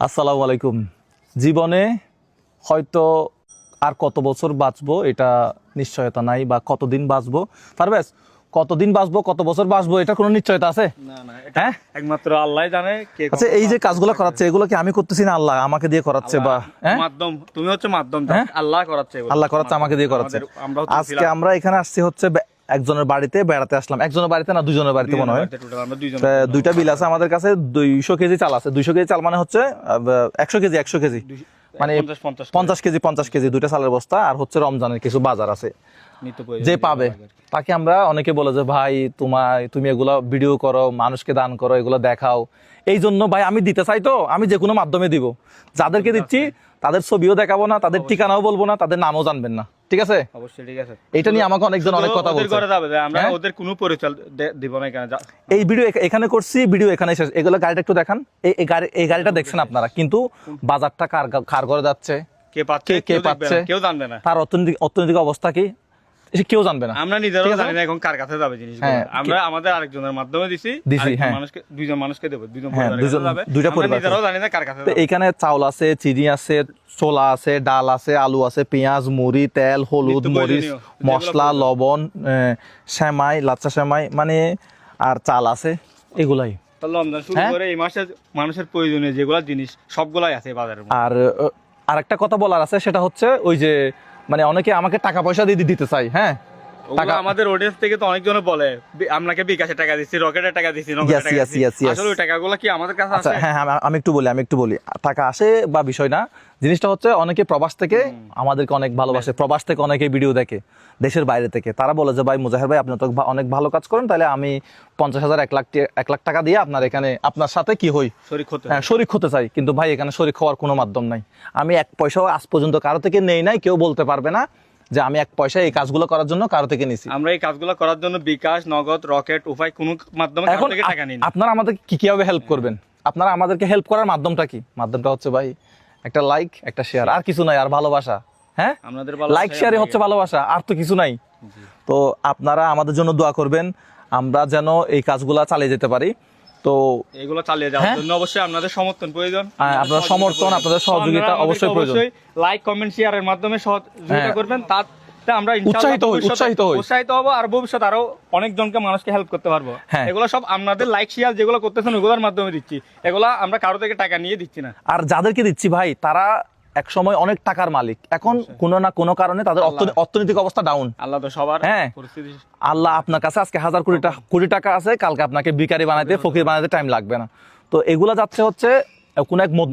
আসসালামু আলাইকুম। জীবনে হয়তো আর কত বছর বাঁচবো এটা নিশ্চয়তা নাই, বা কতদিন বাঁচবো পারবেস, কতদিন বাঁচবো কত বছর বাঁচবো এটা কোনো নিশ্চয়তা আছে? না না, এটা একমাত্র আল্লাহই জানে। কে আচ্ছা, এই যে কাজগুলো করাচ্ছে এগুলো কি আমি করতেছি না আল্লাহ আমাকে দিয়ে করাচ্ছে? বা মাধ্যম, তুমি হচ্ছে মাধ্যম, আল্লাহ করাচ্ছে এগুলো। আল্লাহ করাচ্ছে, আমাকে দিয়ে করাচ্ছে। আজকে আমরা এখানে আসছি হচ্ছে একজনের বাড়িতে বেড়াতে আসলাম। একজনের বাড়িতে না, দুজনের বাড়িতে মনে হয়। দুইটা বিল আছে আমাদের কাছে, 200 কেজি চাল আছে। 200 কেজি চাল মানে হচ্ছে 100 কেজি মানে 50 কেজি দুইটা চালের বস্তা, আর হচ্ছে রমজানের কিছু বাজার আছে। যে পাবে তাকে আমরা অনেকে বলে যে ভাই তুমি এগুলো ভিডিও করো, মানুষকে দান করো, এগুলো দেখাও। এই জন্য ভাই আমি দিতে চাই, তো আমি যে কোনো মাধ্যমে দিব। যাদেরকে দিচ্ছি তাদের ছবিও দেখাবো না, তাদের ঠিকানাও বলবো না, তাদের নামও জানবেন না, ঠিক আছে? অবশ্যই ঠিক আছে। এটা নিয়ে আমাকে অনেকজন অনেক কথা বলছে। আমরা ওদের কোনো পরিচয় দিব না এখানে। এই ভিডিও এখানে করছি, ভিডিও এখানে শেষ। এগুলো গাড়িটা একটু দেখান। এই গাড়িটা দেখছেন আপনারা, কিন্তু বাজারটা কার ঘরে যাচ্ছে, কে পাচ্ছে কেউ জানবে না। তার অর্থনৈতিক অবস্থা কি কেউ জানবে না। আমরা নিজেরাও জানি না এখন কার কাছে যাবে জিনিসগুলো। আমরা আমাদের আরেকজনের মাধ্যমে দিছি, মানুষকে দুইজন মানুষকে দেব, দুইটা পরিবার, নিজেরাও জানি না কার কাছে যাবে। এখানে চাউল আছে, চিনি আছে, ছোলা আছে, ডাল আছে, আলু আছে, পেঁয়াজ, মুড়ি, তেল, হলুদ, মরিচ, মশলা, লবণ, সেমাই, লাচ্চা সেমাই মানে, আর চাল আছে। এগুলাই রমজান শুরু করে এই মাসে মানুষের প্রয়োজনীয় যেগুলা জিনিস সবগুলাই আছে বাজারে। আর আরেকটা কথা বলার আছে, সেটা হচ্ছে ওই যে মানে অনেকে আমাকে টাকা পয়সা দিয়ে দিতে চাই। হ্যাঁ, টাকা আমাদের অডিয়েন্স থেকে তো অনেকজন বলে আপনাকে বিকাশে টাকা দিচ্ছি, রকেটের টাকা দিচ্ছি, আসলে ওই টাকাগুলো কি আমাদের কাছে আছে? হ্যাঁ, আমি একটু বলি টাকা আসে বা বিষয় না। জিনিসটা হচ্ছে অনেকে প্রবাস থেকে আমাদেরকে অনেক ভালোবাসে, প্রবাস থেকে অনেকে ভিডিও দেখে, দেশের বাইরে থেকে। তারা বলে যে ভাই মুজাহির ভাই আপনি তো অনেক ভালো কাজ করেন, তাহলে আমি 50,000 1 লাখ টাকা দিয়ে আপনার এখানে আপনার সাথে কি হই, শরিক হতে চাই। কিন্তু ভাই এখানে শরিক হওয়ার কোনো মাধ্যম নাই। আমি 1 পয়সাও আজ পর্যন্ত কারো থেকে নেই নাই। কেউ বলতে পারবে না যে আমি 1 পয়সা এই কাজগুলো করার জন্য কারো থেকে নিছি। আমরা এই কাজগুলো করার জন্য বিকাশ, নগদ, রকেট, উপায় কোনো মাধ্যমে কারো থেকে টাকা নিই না। আপনারা আমাদেরকে কিভাবে হেল্প করবেন? আপনারা আমাদেরকে হেল্প করার মাধ্যমটা কি? মাধ্যমটা হচ্ছে ভাই একটা লাইক, একটা শেয়ার, আর কিছু নাই। আর ভালোবাসা। হ্যাঁ, লাইক শেয়ারই হচ্ছে ভালোবাসা, আর তো কিছু নাই। তো আপনারা আমাদের জন্য দোয়া করবেন, আমরা যেন এই কাজগুলা চালিয়ে যেতে পারি। তো এগুলো চালিয়ে যাওয়ার জন্য অবশ্যই আপনাদের সমর্থন প্রয়োজন। আপনাদের সমর্থন, আপনাদের সহযোগিতা অবশ্যই প্রয়োজন। লাইক, কমেন্ট, শেয়ারের মাধ্যমে সহযোগিতা করবেন, তাতে আমরা উৎসাহিত হব, আর ভবিষ্যতে আরো অনেকজনকে মানুষকে হেল্প করতে পারবো। এগুলো সব আপনাদের লাইক শেয়ার যেগুলো করতেছেন ওগুলোর মাধ্যমে দিচ্ছি। এগুলো আমরা কারো থেকে টাকা নিয়ে দিচ্ছি না। আর যাদেরকে দিচ্ছি ভাই তারা এক সময় অনেক টাকার মালিক, এখন কোনো না কোনো কারণে তাদের অর্থনৈতিক অবস্থা ডাউন। আল্লাহ তো সবার পরিস্থিতি। আল্লাহ আপনার কাছে আজকে 1000 কোটি টাকা আছে, কালকে আপনাকে ভিখারি বানাইতে, ফকির বানাইতে টাইম লাগবে না। তো এগুলা যাচ্ছে হচ্ছে কোন এক মধ্য